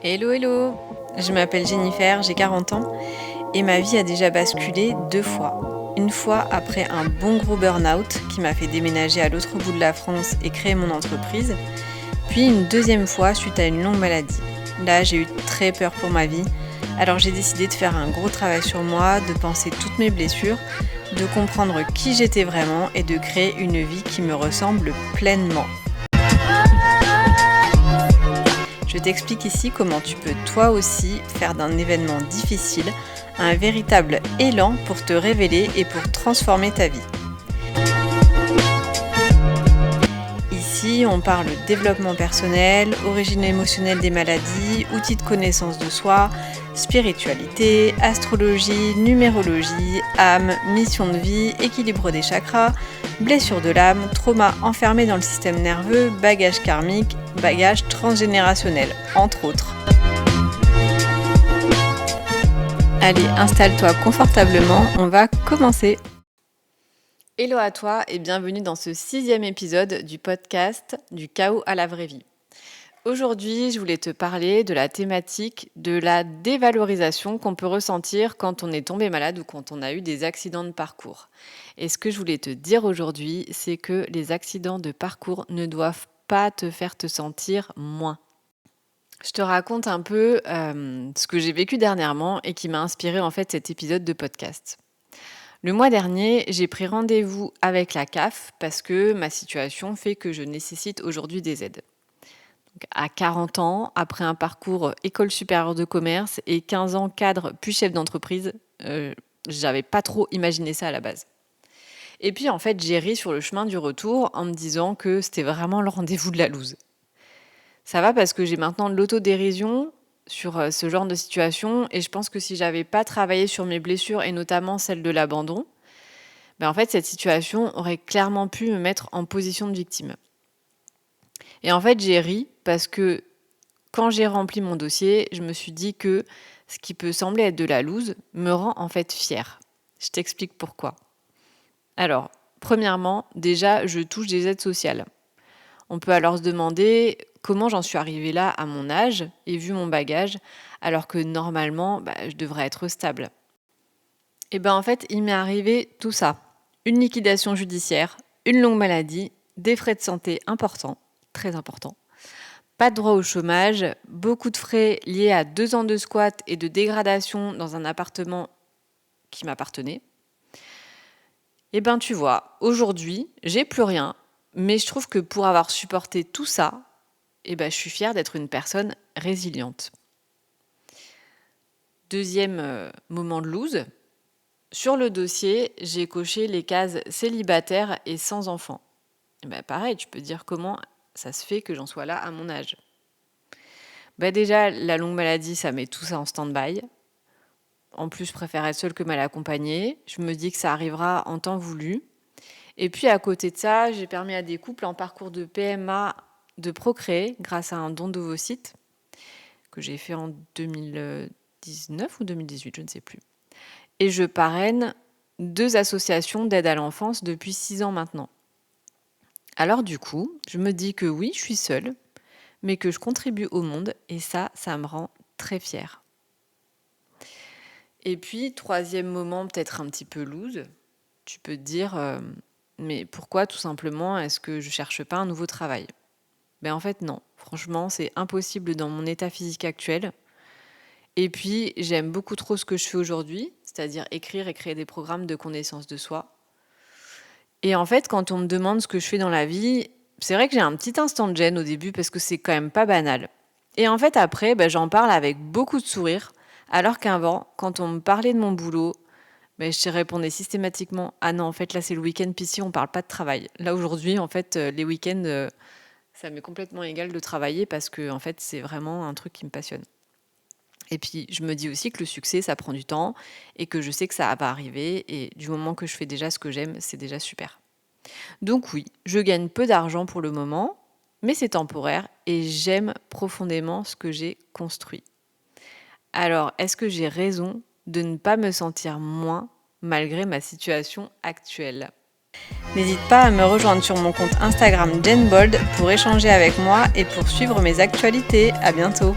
Hello hello, je m'appelle Jennifer, j'ai 40 ans et ma vie a déjà basculé 2 fois. Une fois après un bon gros burn-out qui m'a fait déménager à l'autre bout de la France et créer mon entreprise, puis une deuxième fois suite à une longue maladie. Là j'ai eu très peur pour ma vie, alors j'ai décidé de faire un gros travail sur moi, de penser toutes mes blessures, de comprendre qui j'étais vraiment et de créer une vie qui me ressemble pleinement. Je t'explique ici comment tu peux toi aussi faire d'un événement difficile un véritable élan pour te révéler et pour transformer ta vie. Ici, on parle développement personnel, origine émotionnelle des maladies, outils de connaissance de soi, spiritualité, astrologie, numérologie, âme, mission de vie, équilibre des chakras, blessure de l'âme, trauma enfermé dans le système nerveux, bagage karmique, bagage transgénérationnel, entre autres. Allez, installe-toi confortablement, on va commencer. Hello à toi et bienvenue dans ce 6e épisode du podcast Du chaos à la vraie vie. Aujourd'hui, je voulais te parler de la thématique de la dévalorisation qu'on peut ressentir quand on est tombé malade ou quand on a eu des accidents de parcours. Et ce que je voulais te dire aujourd'hui, c'est que les accidents de parcours ne doivent pas te faire te sentir moins. Je te raconte un peu ce que j'ai vécu dernièrement et qui m'a inspiré en fait cet épisode de podcast. Le mois dernier, j'ai pris rendez-vous avec la CAF parce que ma situation fait que je nécessite aujourd'hui des aides. Donc, à 40 ans, après un parcours école supérieure de commerce et 15 ans cadre puis chef d'entreprise, j'avais pas trop imaginé ça à la base. Et puis en fait, j'ai ri sur le chemin du retour en me disant que c'était vraiment le rendez-vous de la loose. Ça va parce que j'ai maintenant de l'autodérision sur ce genre de situation et je pense que si j'avais pas travaillé sur mes blessures et notamment celle de l'abandon, en fait cette situation aurait clairement pu me mettre en position de victime. Et en fait j'ai ri parce que quand j'ai rempli mon dossier, je me suis dit que ce qui peut sembler être de la loose me rend en fait fière. Je t'explique pourquoi. Alors, premièrement, déjà je touche des aides sociales. On peut alors se demander comment j'en suis arrivée là à mon âge et vu mon bagage, alors que normalement, je devrais être stable. Et en fait, il m'est arrivé tout ça. Une liquidation judiciaire, une longue maladie, des frais de santé importants, très importants, pas de droit au chômage, beaucoup de frais liés à 2 ans de squat et de dégradation dans un appartement qui m'appartenait. Tu vois, aujourd'hui, j'ai plus rien, mais je trouve que pour avoir supporté tout ça, je suis fière d'être une personne résiliente. Deuxième moment de loose, sur le dossier, j'ai coché les cases célibataire et sans enfant. Pareil, tu peux dire comment ça se fait que j'en sois là à mon âge. Déjà, la longue maladie, ça met tout ça en stand-by. En plus, je préfère être seule que mal accompagnée. Je me dis que ça arrivera en temps voulu. Et puis, à côté de ça, j'ai permis à des couples en parcours de PMA de procréer grâce à un don d'ovocytes que j'ai fait en 2019 ou 2018, je ne sais plus. Et je parraine 2 associations d'aide à l'enfance depuis 6 ans maintenant. Alors du coup, je me dis que oui, je suis seule, mais que je contribue au monde et ça me rend très fière. Et puis, 3e moment, peut-être un petit peu loose, tu peux te dire, mais pourquoi tout simplement est-ce que je cherche pas un nouveau travail ? En fait, non. Franchement, c'est impossible dans mon état physique actuel. Et puis, j'aime beaucoup trop ce que je fais aujourd'hui, c'est-à-dire écrire et créer des programmes de connaissance de soi. Et en fait, quand on me demande ce que je fais dans la vie, c'est vrai que j'ai un petit instant de gêne au début parce que c'est quand même pas banal. Et en fait, après, j'en parle avec beaucoup de sourire, alors qu'avant, quand on me parlait de mon boulot, je te répondais systématiquement « Ah non, en fait, là, c'est le week-end, puis ici, on parle pas de travail. » Là, aujourd'hui, en fait, les week-ends... ça m'est complètement égal de travailler parce que en fait, c'est vraiment un truc qui me passionne. Et puis, je me dis aussi que le succès, ça prend du temps et que je sais que ça va arriver. Et du moment que je fais déjà ce que j'aime, c'est déjà super. Donc oui, je gagne peu d'argent pour le moment, mais c'est temporaire et j'aime profondément ce que j'ai construit. Alors, est-ce que j'ai raison de ne pas me sentir moins malgré ma situation actuelle ? N'hésite pas à me rejoindre sur mon compte Instagram JenBold pour échanger avec moi et pour suivre mes actualités. À bientôt.